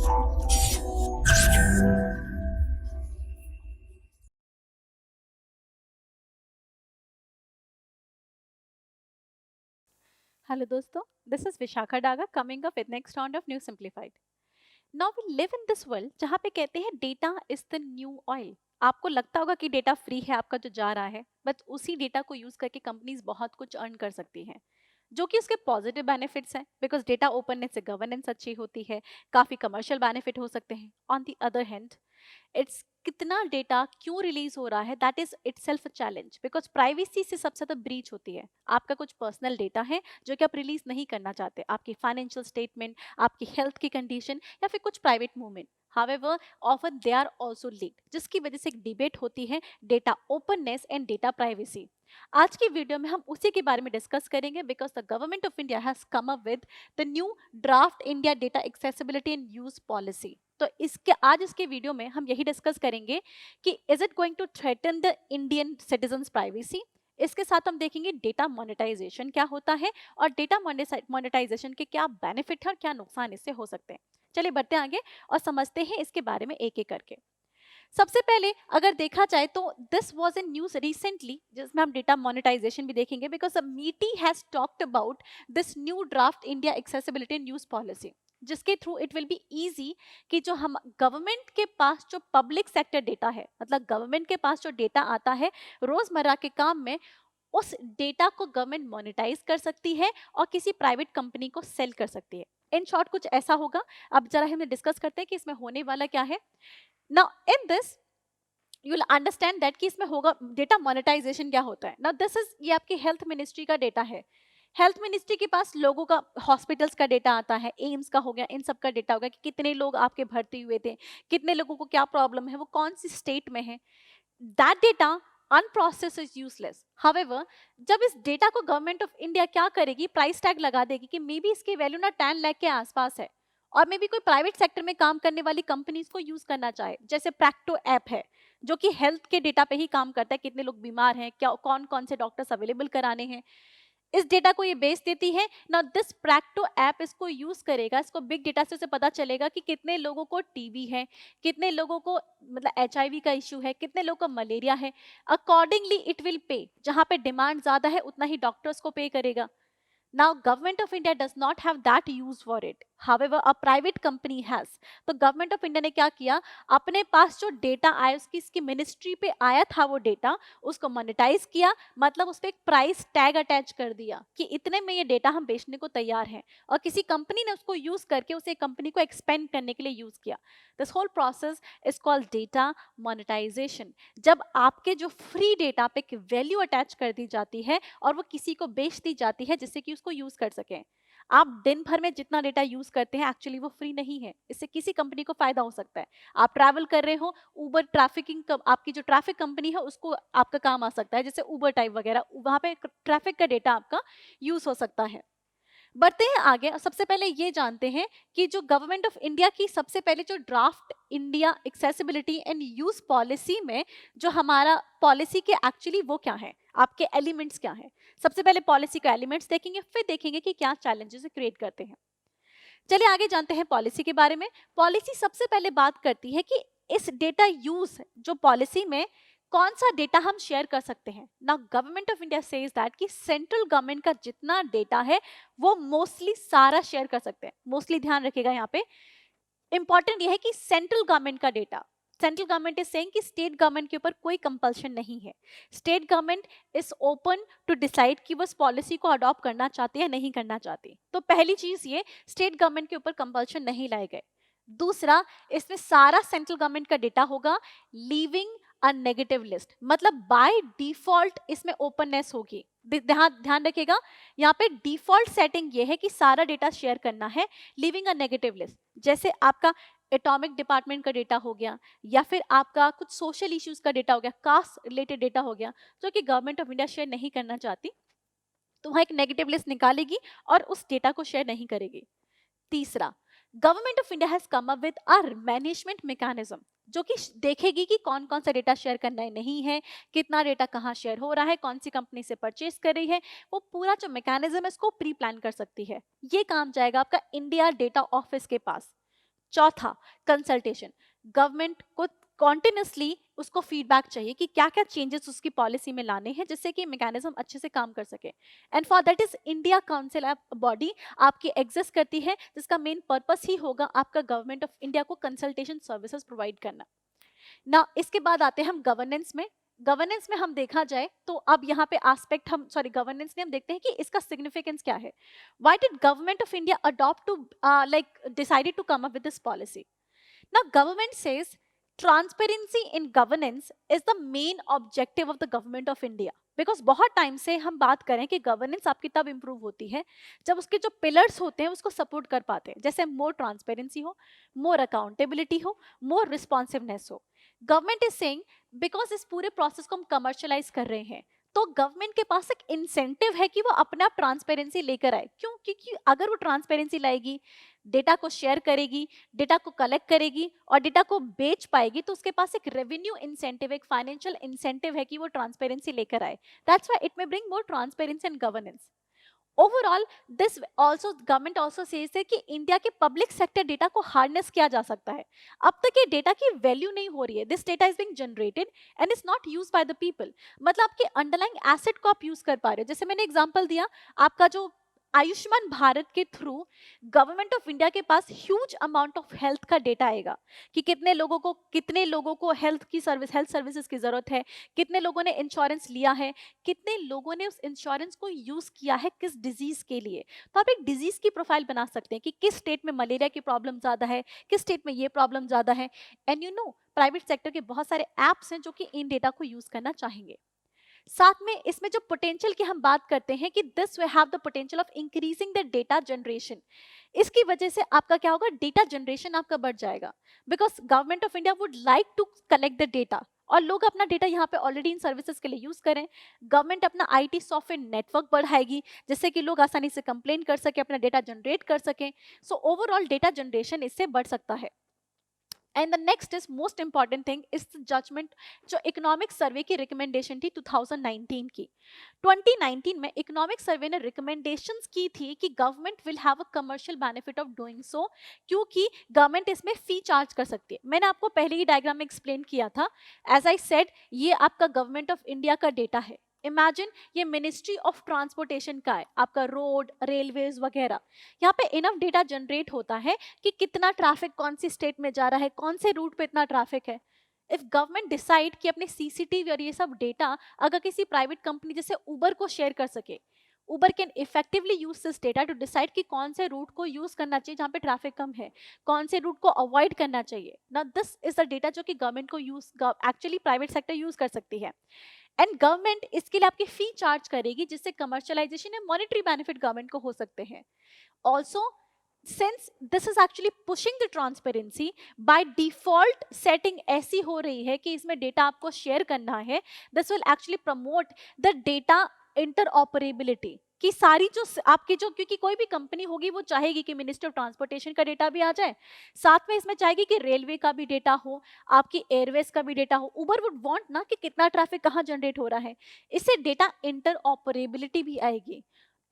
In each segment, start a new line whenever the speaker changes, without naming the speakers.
Hello दोस्तों, this is Vishakha Daga coming up with next round of New Simplified. Now we live in this world जहाँ पे कहते हैं data is the new oil. आपको लगता होगा कि डेटा फ्री है आपका जो जा रहा है, बट उसी डेटा को यूज करके कंपनीज बहुत कुछ अर्न कर सकती हैं, जो कि उसके पॉजिटिव बेनिफिट्स हैं बिकॉज डेटा ओपननेस से गवर्नेंस अच्छी होती है, काफी कमर्शियल बेनिफिट हो सकते हैं. On the other hand it's कितना डेटा क्यों रिलीज हो रहा है, that is it self a challenge because privacy से सबसे ज्यादा ब्रीच होती है. आपका कुछ पर्सनल डेटा है जो कि आप रिलीज नहीं करना चाहते, आपकी फाइनेंशियल स्टेटमेंट, आपकी हेल्थ की कंडीशन या फिर कुछ private movement. However, often they are also leaked, जिसकी वजह से एक डिबेट होती है data openness and data privacy. आज की वीडियो में हम उसी के बारे में डिस्कस करेंगे because the government of India has come up with the new draft India data accessibility and use policy. तो इसके वीडियो में हम यही डिस्कस करेंगे कि is it going to threaten the Indian citizens privacy. इसके साथ हम देखेंगे डेटा मोनेटाइजेशन क्या होता है और डेटा मोनेटाइजेशन के क्या बेनिफिट है और क्या नुकसान इससे हो सकते हैं. चलिए बढ़ते हैं आगे और समझते हैं इसके बारे में एक एक करके. सबसे पहले अगर देखा जाए तो this was in news recently, जिसमें हम डेटा मोनेटाइजेशन भी देखेंगे because MeitY has talked about this new draft India accessibility and use policy, जिसके through it will be easy कि जो हम गवर्नमेंट के पास जो पब्लिक सेक्टर डेटा है, मतलब गवर्नमेंट के पास जो डेटा आता है रोजमर्रा के काम में, उस डेटा को गवर्नमेंट मोनेटाइज कर सकती है और किसी प्राइवेट कंपनी को सेल कर सकती है. इन शॉर्ट कुछ ऐसा होगा. अब जरा हम डिस्कस करते हैं कि इसमें होने वाला क्या है. Now in this you will understand that कि इसमें होगा डेटा मोनेटाइजेशन क्या होता है. नाउ दिस इज, ये आपकी हेल्थ मिनिस्ट्री का डेटा है. हेल्थ मिनिस्ट्री के पास लोगों का, हॉस्पिटल्स का डेटा आता है, एम्स का हो गया, इन सब का डेटा होगा कि कितने लोग आपके भर्ती हुए थे, कितने लोगों को क्या प्रॉब्लम है, वो कौन सी स्टेट में है. That data unprocessed is useless. However, जब इस डेटा को गवर्नमेंट ऑफ इंडिया क्या करेगी, प्राइस टैग लगा देगी कि मे बी इसकी वैल्यू ना 10 लाख के आसपास है और मे बी कोई प्राइवेट सेक्टर में काम करने वाली कंपनीज को यूज करना चाहे, जैसे प्रैक्टो ऐप है जो कि हेल्थ के डेटा पे ही काम करता है, कितने लोग बीमार हैं, क्या कौन कौन से डॉक्टर्स अवेलेबल कराने हैं, इस डेटा को ये बेच देती है. नाउ दिस प्रैक्टो ऐप इसको यूज करेगा, इसको बिग डेटा से उसे पता चलेगा कि कितने लोगों को टीबी है, कितने लोगों को मतलब एचआईवी का इश्यू है, कितने लोगों को मलेरिया है. अकॉर्डिंगली इट विल पे, जहां पे डिमांड ज्यादा है उतना ही डॉक्टर्स को पे करेगा. Now, Government of India does not have that use for it. However, a private company has. तो गवर्नमेंट ऑफ इंडिया ने क्या किया, अपने पास जो डेटा आया, उसकी इसकी मिनिस्ट्री पे आया था वो डेटा, उसको मोनेटाइज किया, मतलब उस पर एक प्राइस टैग अटैच कर दिया कि इतने में ये डेटा हम बेचने को तैयार हैं, और किसी कंपनी ने उसको यूज करके उसे कंपनी को एक्सपेंड करने के लिए यूज किया. This whole process is called data monetisation. जब आपके जो फ्री डेटा पे एक वैल्यू अटैच कर दी जाती है और वो किसी को बेच दी जाती है जिससे कि उसको यूज कर सकें. आप दिन भर में जितना डेटा यूज करते हैं एक्चुअली वो फ्री नहीं है, इससे किसी कंपनी को फायदा हो सकता है. आप ट्रैवल कर रहे हो, उबर ट्रैफिकिंग, आपकी जो ट्रैफिक कंपनी है उसको आपका काम आ सकता है, जैसे उबर टाइप वगैरह, वहां पे ट्रैफिक का डेटा आपका यूज हो सकता है. बढ़ते हैं आगे. सबसे पहले ये जानते हैं कि जो गवर्नमेंट ऑफ इंडिया की सबसे पहले जो draft India accessibility and use policy में जो हमारा पॉलिसी के एक्चुअली वो क्या है, आपके एलिमेंट्स क्या है. सबसे पहले पॉलिसी का एलिमेंट्स देखेंगे, फिर देखेंगे कि क्या चैलेंजेस क्रिएट करते हैं. चलिए आगे जानते हैं पॉलिसी के बारे में. पॉलिसी सबसे पहले बात करती है कि इस डेटा यूज जो पॉलिसी में कौन सा डेटा हम शेयर कर सकते हैं. ना government of India says that कि सेंट्रल गवर्नमेंट का जितना डेटा है वो मोस्टली सारा शेयर कर सकते हैं. मोस्टली ध्यान रखिएगा, यहाँ पे इंपॉर्टेंट ये है कि सेंट्रल गवर्नमेंट का data, central government is saying कि स्टेट गवर्नमेंट के ऊपर कोई कंपल्शन नहीं है. State government is open to decide कि वो इस पॉलिसी को अडॉप्ट करना चाहती है या नहीं करना चाहती. तो पहली चीज ये, स्टेट गवर्नमेंट के ऊपर कंपल्शन नहीं लाए गए. दूसरा, इसमें सारा सेंट्रल गवर्नमेंट का डेटा होगा, लीविंग अ नेगेटिव लिस्ट, मतलब बाय डिफॉल्ट इसमें ओपननेस होगी. ध्यान ध्यान रखिएगा, यहाँ पे डिफॉल्ट सेटिंग ये है कि सारा डेटा शेयर करना है, लिविंग अ नेगेटिव लिस्ट. जैसे आपका एटॉमिक डिपार्टमेंट का डेटा हो गया, या फिर आपका कुछ सोशल इश्यूज का डेटा हो गया, कास्ट रिलेटेड डेटा हो गया, जो कि गवर्नमेंट ऑफ इंडिया शेयर नहीं करना चाहती, तो वहाँ एक नेगेटिव लिस्ट निकालेगी और उस डेटा को शेयर नहीं करेगी. तीसरा, government of India has come up with a management mechanism, जो कि देखेगी कि कौन कौन सा डेटा शेयर करना है, नहीं है, कितना डेटा कहाँ शेयर हो रहा है, कौन सी कंपनी से परचेज कर रही है, वो पूरा जो मैकेनिज्म है इसको प्री प्लान कर सकती है. ये काम जाएगा आपका इंडिया डेटा ऑफिस के पास. चौथा, कंसल्टेशन। गवर्नमेंट को कॉन्टिन्यूसली उसको फीडबैक चाहिए कि क्या क्या चेंजेस उसकी पॉलिसी में लाने हैं जिससे कि मैकेनिज्म अच्छे से काम कर सके। And for that is India council body आपकी एग्जिस्ट करती है, जिसका मेन पर्पस ही होगा आपका गवर्नमेंट ऑफ इंडिया को कंसल्टेशन सर्विसेज प्रोवाइड करना। ना इसके बाद आते हैं हम गवर्नेंस में। गवर्नेंस में हम देखा जाए तो अब यहाँ पे एस्पेक्ट हम गवर्नेंस में हम देखते हैं कि इसका सिग्निफिकेंस क्या है। Why did government of India adopt to like decided to come up with this policy? Now, government says transparency in governance is the main objective of the government of India. Because बहुत time से हम बात करें कि governance आपकी तब improve होती है जब उसके जो पिलर्स होते हैं उसको सपोर्ट कर पाते हैं, जैसे मोर ट्रांसपेरेंसी हो, मोर अकाउंटेबिलिटी हो, मोर रिस्पॉन्सिवनेस हो। गवर्नमेंट इज सेइंग बिकॉज इस पूरे प्रोसेस को हम कमर्शलाइज कर रहे हैं तो गवर्नमेंट के पास एक इंसेंटिव है कि वो अपने आप ट्रांसपेरेंसी लेकर आए। क्यों? क्योंकि अगर वो ट्रांसपेरेंसी लाएगी, डेटा को शेयर करेगी, डेटा को कलेक्ट करेगी और डेटा को बेच पाएगी तो उसके पास एक रेवेन्यू इंसेंटिव, एक फाइनेंशियल इंसेंटिव है कि वो ट्रांसपेरेंसी लेकर आए। That's why it may bring more transparency and governance. Overall this also government also says है कि इंडिया के पब्लिक सेक्टर डेटा को हार्नेस किया जा सकता है। अब तक ये डेटा की वैल्यू नहीं हो रही है, this data is being generated and is not used by the people. मतलब आपके अंडरलाइंग एसेट को आप यूज कर पा रहे हो। जैसे मैंने एग्जांपल दिया, आपका जो आयुष्मान भारत के थ्रू गवर्नमेंट ऑफ इंडिया के पास ह्यूज अमाउंट ऑफ हेल्थ का डेटा आएगा कि कितने लोगों को हेल्थ सर्विसेज की जरूरत है, कितने लोगों ने इंश्योरेंस लिया है, कितने लोगों ने उस इंश्योरेंस को यूज किया है किस डिजीज के लिए। तो आप एक डिजीज की प्रोफाइल बना सकते हैं कि किस स्टेट में मलेरिया की प्रॉब्लम ज्यादा है, किस स्टेट में ये प्रॉब्लम ज्यादा है। And you know private sector के बहुत सारे एप्स हैं जो कि इन डेटा को यूज करना चाहेंगे। साथ में इसमें जो पोटेंशियल की हम बात करते हैं कि this will have the potential of increasing the data generation. इसकी वजह से आपका क्या होगा, डेटा जनरेशन आपका बढ़ जाएगा because government of India would like to collect the data और लोग अपना डेटा यहाँ पे ऑलरेडी इन सर्विसेज के लिए यूज करें। गवर्नमेंट अपना आईटी सॉफ्टवेयर नेटवर्क बढ़ाएगी जिससे कि लोग आसानी से कंप्लेन कर सके, अपना डेटा जनरेट कर सकें। सो ओवरऑल डेटा जनरेशन इससे बढ़ सकता है। And the next is most important thing is judgement, जो इकोनॉमिक सर्वे की रिकमेंडेशन थी 2019 की। 2019 में इकोनॉमिक सर्वे ने रिकमेंडेशंस की थी कि government will have a commercial benefit of doing so, क्योंकि गवर्नमेंट इसमें फी चार्ज कर सकती है। मैंने आपको पहले ही डायग्राम में एक्सप्लेन किया था। एज आई सेड, ये आपका गवर्नमेंट ऑफ इंडिया का डेटा है। इमेजिन ये मिनिस्ट्री ऑफ ट्रांसपोर्टेशन का है, आपका रोड, रेलवेज वगैरह। यहाँ पे इनफ डेटा जनरेट होता है कि कितना ट्रैफिक कौन सी स्टेट में जा रहा है, कौन से रूट पे इतना ट्रैफिक है। इफ गवर्नमेंट डिसाइड कि अपने सीसीटीवी और ये सब डेटा अगर किसी प्राइवेट कंपनी जैसे उबर को शेयर कर सके, Uber can effectively use this data to decide कि कौन से रूट को यूज करना चाहिए जहाँ पे ट्रैफिक कम है, कौन से रूट को अवॉइड करना चाहिए। ना दिस इज द डेटा जो कि गवर्नमेंट को use actually private sector use कर सकती है। एंड गवर्नमेंट इसके लिए आपकी फी चार्ज करेगी जिससे कमर्शियलाइजेशन या मॉनेटरी बेनिफिट गवर्नमेंट को हो सकते हैं। Also since this is actually pushing the transparency, by default setting ऐसी हो रही है कि इसमें डेटा आपको शेयर करना है, this will actually promote the data interoperability कि सारी जो आपकी जो, क्योंकि कोई भी कंपनी होगी वो चाहेगी कि मिनिस्ट्री ऑफ ट्रांसपोर्टेशन का डेटा भी आ जाए, साथ में इसमें चाहेगी कि रेलवे का भी डेटा हो, आपकी एयरवेज का भी डेटा हो। उबर वुड वांट ना कि कितना ट्रैफिक कहाँ जनरेट हो रहा है, इससे डेटा इंटरऑपरेबिलिटी भी आएगी।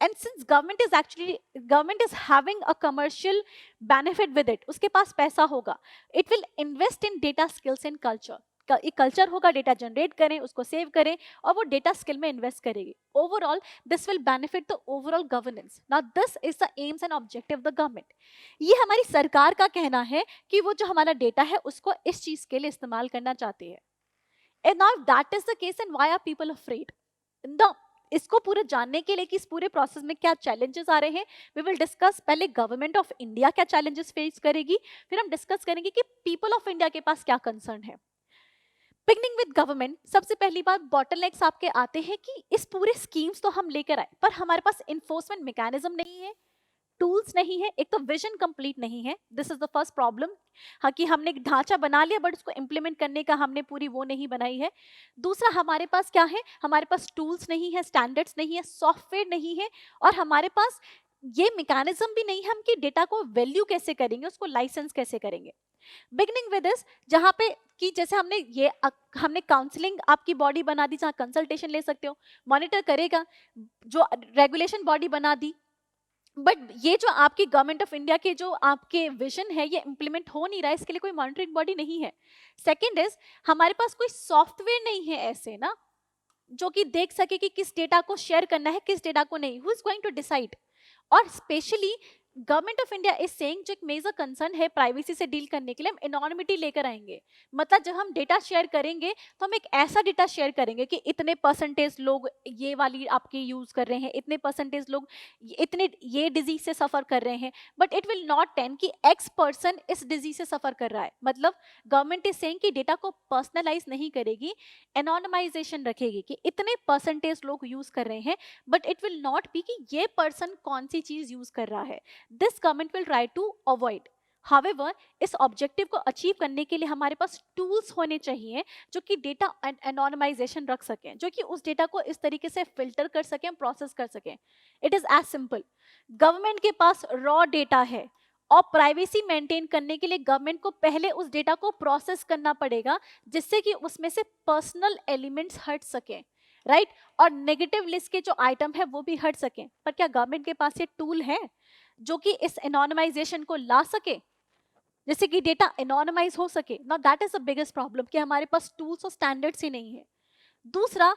And since government is having a commercial benefit with it, उसके पास पैसा होगा, it will invest in data skills and culture। एक कल्चर होगा, डेटा जनरेट करें, उसको सेव करें और वो डेटा स्किल में इन्वेस्ट करेगी। Overall this will benefit the overall governance. Now this is the AIIMS and objective of the government. ये हमारी सरकार का कहना है कि वो जो हमारा डेटा है उसको इस चीज के लिए इस्तेमाल करना चाहती है। And now if that is the case, and why are people afraid? No, इसको पूरे जानने के लिए कि इस पूरे प्रोसेस में क्या चैलेंजेस आ रहे हैं, वी विल डिस्कस। पहले गवर्नमेंट ऑफ इंडिया क्या चैलेंजेस फेस करेगी, फिर हम डिस्कस करेंगे कि पीपल ऑफ इंडिया के पास क्या कंसर्न है। बिगनिंग विद गवर्नमेंट, सबसे पहली बात बॉटलनेक्स आपके आते हैं कि इस पूरे स्कीम्स तो हम लेकर आए पर हमारे पास इन्फोर्समेंट मैकेनिज्म नहीं है, टूल्स नहीं है, एक तो विजन कंप्लीट नहीं है। This is the first problem. हाँ कि हमने एक ढांचा बना लिया बट उसको इम्प्लीमेंट करने का हमने पूरी वो नहीं बनाई है। दूसरा, हमारे पास क्या है, हमारे पास टूल्स नहीं है, स्टैंडर्ड्स नहीं है, सॉफ्टवेयर नहीं है और हमारे पास ये मैकेनिज्म भी नहीं है हम कि डेटा को वैल्यू कैसे करेंगे, उसको लाइसेंस कैसे करेंगे। बिगनिंग विद दिस, जहाँ पे कि जैसे हमने काउंसलिंग आपकी बॉडी बना दी जहाँ कंसल्टेशन ले सकते हो, मॉनिटर करेगा, जो रेगुलेशन बॉडी बना दी, बट ये जो आपकी गवर्नमेंट ऑफ इंडिया के जो आपके विजन है ये इम्प्लीमेंट हो नहीं रहा है, इसके लिए कोई मॉनिटरिंग बॉडी नहीं है। सेकेंड इज, हमारे पास कोई सॉफ्टवेयर नहीं है ऐसे ना जो कि देख सके कि किस डेटा को शेयर करना है किस डेटा को नहीं, who is going to decide. और specially government of India is saying, जो एक मेजर कंसर्न है प्राइवेसी से डील करने के लिए, हम एनोनिमिटी लेकर आएंगे। मतलब जब हम डेटा शेयर करेंगे तो हम एक ऐसा डेटा शेयर करेंगे कि इतने परसेंटेज लोग ये वाली आपकी यूज कर रहे हैं, इतने परसेंटेज लोग इतने ये डिजीज से सफर कर रहे हैं, but it will not ten कि एक्स पर्सन इस डिजीज से सफर कर रहा है। मतलब गवर्नमेंट इज सेइंग कि डेटा को पर्सनलाइज नहीं करेगी, एनोनिमाइजेशन रखेगी कि इतने परसेंटेज लोग यूज कर रहे हैं, but it will not be कि ये पर्सन कौन सी चीज यूज कर रहा है। This government will try to avoid. However, इस ऑब्जेक्टिव को अचीव करने के लिए हमारे पास टूल्स होने चाहिए जो कि डेटा एनोनिमाइजेशन रख सकें, जो कि उस डेटा को इस तरीके से फिल्टर कर सकें, प्रोसेस कर सकें। It is as simple, government के पास रॉ डेटा है और प्राइवेसी मेंटेन करने के लिए गवर्नमेंट को पहले उस डेटा को प्रोसेस करना पड़ेगा जिससे कि उसमें से पर्सनल एलिमेंट्स हट सकें, राइट और नेगेटिव लिस्ट के जो आइटम है वो भी हट सकें। पर क्या गवर्नमेंट के पास ये टूल है जो कि इस एनोनिमाइजेशन को ला सके, जैसे कि डेटा एनोनिमाइज हो सके? Now that is the biggest problem कि हमारे पास टूल्स और स्टैंडर्ड्स ही नहीं है। दूसरा,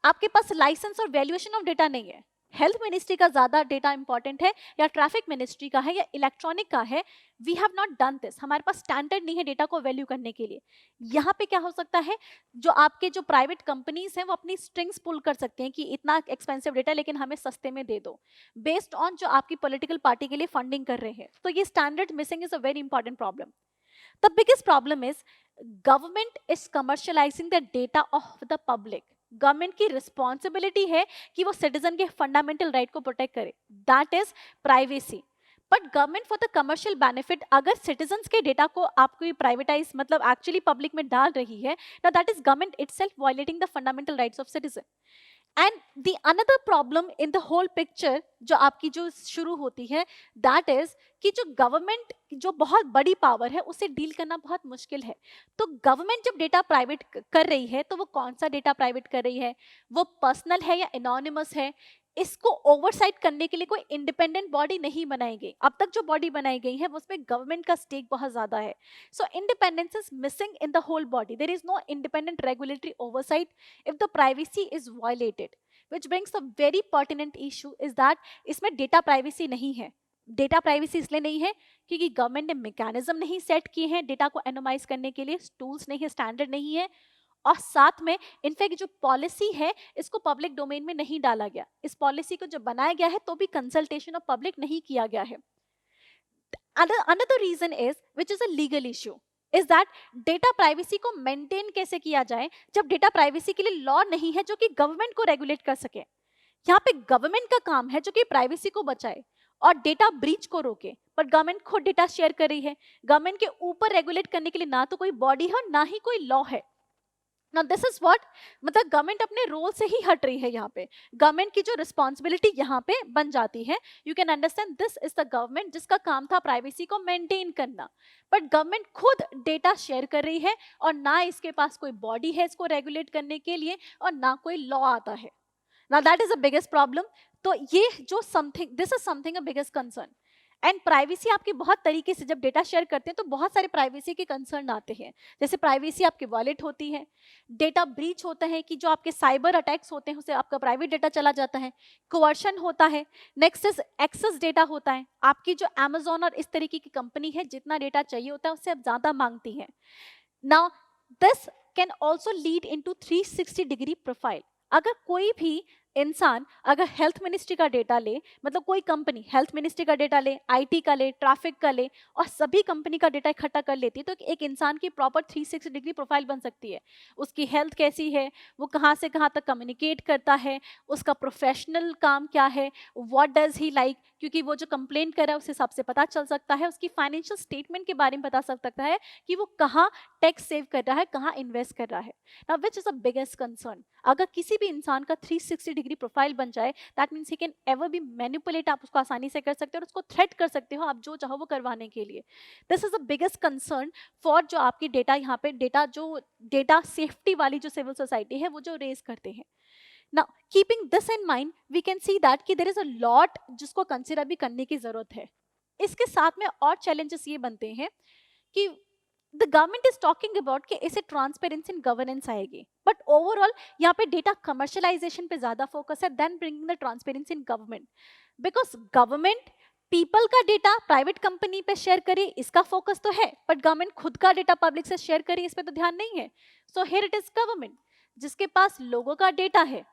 आपके पास लाइसेंस और वैल्यूएशन ऑफ डेटा नहीं है। हेल्थ मिनिस्ट्री का ज्यादा डेटा इंपॉर्टेंट है या ट्रैफिक मिनिस्ट्री का है या इलेक्ट्रॉनिक का है? We have not done this. हमारे पास स्टैंडर्ड नहीं है डेटा को वैल्यू करने के लिए। यहाँ पे क्या हो सकता है, जो आपके जो प्राइवेट कंपनीज हैं वो अपनी स्ट्रिंग्स पुल कर सकते हैं कि इतना एक्सपेंसिव डेटा लेकिन हमें सस्ते में दे दो, बेस्ड ऑन जो आपकी पॉलिटिकल पार्टी के लिए फंडिंग कर रहे हैं। तो ये standard missing is a very important problem. The biggest problem is government is commercializing the data of the public. Government की रिस्पॉन्सिबिलिटी है कि वो सिटीजन के फंडामेंटल राइट को प्रोटेक्ट करे, that is privacy. But government for the commercial benefit अगर citizens के data को आपको प्राइवेटाइज मतलब एक्चुअली पब्लिक में डाल रही है, ना that is government itself violating the fundamental rights of citizen. And the another problem in the whole picture जो आपकी जो शुरू होती है, दैट इज कि जो गवर्नमेंट जो बहुत बड़ी पावर है उसे डील करना बहुत मुश्किल है। तो गवर्नमेंट जब डेटा प्राइवेट कर रही है तो वो कौन सा डेटा प्राइवेट कर रही है, वो पर्सनल है या एनोनिमस है, इसको ओवरसाइट करने के लिए कोई इंडिपेंडेंट बॉडी नहीं बनाई गई। अब तक जो बॉडी बनाई गई है उसमें गवर्नमेंट का स्टेक बहुत ज्यादा है। So independence is missing in the whole body. There is no independent regulatory oversight if the privacy is violated, which brings a very pertinent issue is that इसमें डेटा प्राइवेसी नहीं है। Data privacy इसलिए नहीं है क्योंकि government ने mechanism नहीं set किए हैं डेटा को एनोमाइज करने के लिए, टूल्स नहीं है, स्टैंडर्ड नहीं है, और साथ में इनफैक्ट जो पॉलिसी है इसको पब्लिक डोमेन में नहीं डाला गया। इस पॉलिसी को जो बनाया गया है तो भी कंसल्टेशन ऑफ पब्लिक नहीं किया गया है। Another reason is, which is a legal issue, is that data privacy को मेंटेन कैसे किया जाए जब डेटा प्राइवेसी के लिए लॉ नहीं है जो कि गवर्नमेंट को रेगुलेट कर सके। यहाँ पे गवर्नमेंट का काम है जो कि प्राइवेसी को बचाए और डेटा ब्रीच को रोके, पर गवर्नमेंट खुद डेटा शेयर कर रही है। गवर्नमेंट के ऊपर रेगुलेट करने के लिए ना तो कोई बॉडी है और ना ही कोई लॉ है। Now this is what, मतलब गवर्नमेंट अपने रोल से ही हट रही है। यहाँ पे गवर्नमेंट की जो रिस्पॉन्सिबिलिटी यहाँ पे बन जाती है, you can understand this is the government जिसका काम था प्राइवेसी को मेंटेन करना, बट गवर्नमेंट खुद डेटा शेयर कर रही है और ना इसके पास कोई बॉडी है इसको रेगुलेट करने के लिए और ना कोई लॉ आता है। Now that is the biggest problem. तो ये जो something, this is something a biggest concern. And privacy आपकी बहुत तरीके से जब डेटा शेयर करते हैं तो बहुत सारे प्राइवेसी के कंसर्न आते हैं, जैसे प्राइवेसी आपकी वॉलेट होती है, डेटा ब्रीच होता है कि जो आपके साइबर अटैक्स होते हैं उससे आपका प्राइवेट डेटा चला जाता है, कोवर्शन होता है, नेक्स्ट इज एक्सेस डेटा होता है। आपकी जो अमेजोन और इस तरीके की कंपनी है जितना डेटा चाहिए होता है उससे अब ज्यादा मांगती है। Now this can also lead into 360 degree profile. अगर कोई भी इंसान अगर हेल्थ मिनिस्ट्री का डेटा ले, मतलब कोई कंपनी हेल्थ मिनिस्ट्री का डेटा ले, आईटी का ले, ट्रैफिक का ले और सभी कंपनी का डेटा इकट्ठा कर लेती है तो एक इंसान की प्रॉपर 360 डिग्री प्रोफाइल बन सकती है। उसकी हेल्थ कैसी है, वो कहाँ से कहाँ तक कम्युनिकेट करता है, उसका प्रोफेशनल काम क्या है, व्हाट डज ही लाइक, क्योंकि वो जो कंप्लेंट कर रहा है उस हिसाब से पता चल सकता है। उसकी फाइनेंशियल स्टेटमेंट के बारे में बता सकता है कि वो कहाँ टैक्स सेव कर रहा है, कहाँ इन्वेस्ट कर रहा है। Now which is the biggest concern, अगर किसी भी इंसान का 360 डिग्री प्रोफाइल बन जाए that means he can ever be manipulate. आप उसको आसानी से कर सकते हो और उसको थ्रेट कर सकते हो आप जो चाहो वो करवाने के लिए। This is the biggest concern for जो आपकी डेटा यहाँ पे डेटा जो डेटा सेफ्टी वाली जो सिविल सोसाइटी है वो जो रेज करते हैं। Now keeping this in mind we can see that कि देयर इज अ लॉट जिसको कंसिडर भी करने की जरूरत है। इसके साथ में और चैलेंजेस ये बनते हैं कि the government is talking about कि इसे ट्रांसपेरेंसी इन गवर्नेंस आएगी, बट ओवरऑल यहाँ पे डेटा कमर्शलाइजेशन पे ज्यादा फोकस है than bringing the transparency in government. Because government people का डेटा प्राइवेट कंपनी पे शेयर करे इसका फोकस तो है, बट गवर्नमेंट खुद का डेटा पब्लिक से शेयर करे इस पे तो ध्यान नहीं है। So here it is government जिसके पास लोगों का डेटा है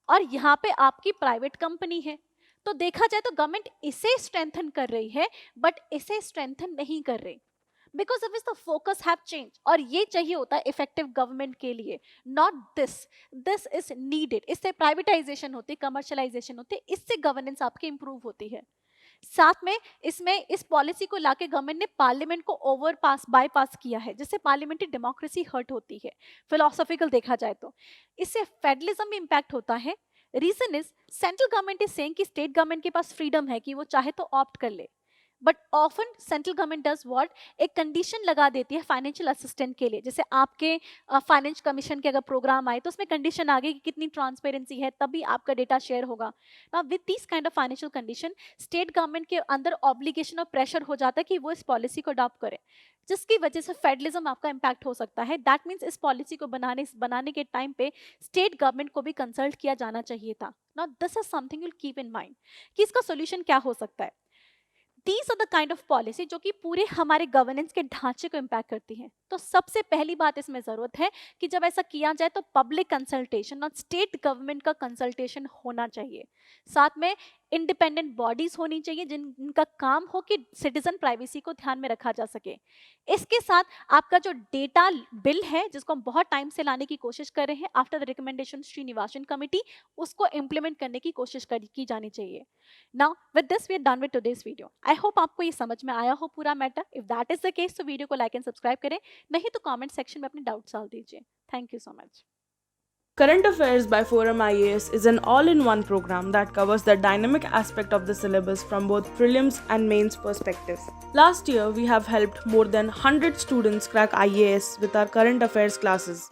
और यहाँ पे आपकी प्राइवेट कंपनी है। तो देखा जाए तो गवर्नमेंट इसे स्ट्रेंथन कर रही है बट इसे स्ट्रेंथन नहीं कर रही, बिकॉज ऑफ इस द फोकस हैव चेंज। और ये चाहिए होता है इफेक्टिव गवर्नमेंट के लिए, not this. This is needed. इससे प्राइवेटाइजेशन होती, कमर्शलाइजेशन होती, इससे गवर्नेंस आपकी इंप्रूव होती है। साथ में इसमें इस पॉलिसी को लाके गवर्नमेंट ने पार्लियामेंट को ओवर पास बाईपास किया है, जिससे पार्लियामेंट्री डेमोक्रेसी हर्ट होती है। फिलोसॉफिकल देखा जाए तो इससे फेडरलिज्म में इंपैक्ट होता है। Reason is central government is saying कि स्टेट गवर्नमेंट के पास फ्रीडम है कि वो चाहे तो ऑप्ट कर ले, but often central government does what, एक कंडीशन लगा देती है फाइनेंशियल असिस्टेंट के लिए। जैसे आपके फाइनेंस कमीशन के अगर प्रोग्राम आए तो उसमें कंडीशन आ गई कि कितनी ट्रांसपेरेंसी है तभी आपका डेटा शेयर होगा। Now with this kind of financial condition state government के अंदर ऑब्लिगेशन और प्रेशर हो जाता है कि वो इस पॉलिसी को अडॉप्ट करे, जिसकी वजह से फेडरलिज्म आपका इंपैक्ट हो सकता है। दैट मीन्स इस पॉलिसी को बनाने के टाइम पे स्टेट गवर्नमेंट को भी कंसल्ट किया जाना चाहिए था। Now this is something you keep in mind कि इसका सोल्यूशन क्या हो सकता है। These are the kind of policy जो कि पूरे हमारे गवर्नेंस के ढांचे को इम्पैक्ट करती हैं। तो सबसे पहली बात इसमें जरूरत है कि जब ऐसा किया जाए तो पब्लिक कंसल्टेशन और स्टेट गवर्नमेंट का कंसल्टेशन होना चाहिए। साथ में इंडिपेंडेंट बॉडीज होनी चाहिए जिनका काम हो कि सिटीजन प्राइवेसी को ध्यान में रखा जा सके। इसके साथ आपका जो डेटा बिल है जिसको हम बहुत टाइम से लाने की कोशिश कर रहे हैं after the recommendation Srinivasan committee, उसको इम्प्लीमेंट करने की कोशिश की जानी चाहिए। Now with this we are done with today's video. I hope आपको ये समझ में आया हो पूरा matter. If that is the case तो वीडियो को लाइक एंड सब्सक्राइब करें, नहीं तो कमेंट सेक्शन में अपने डाउट्स डाल दीजिए। Thank you so much.
Current Affairs by Forum IAS is an all-in-one program that covers the dynamic aspect of the syllabus from both prelims and mains perspectives. Last year, we have helped more than 100 students crack IAS with our current affairs classes.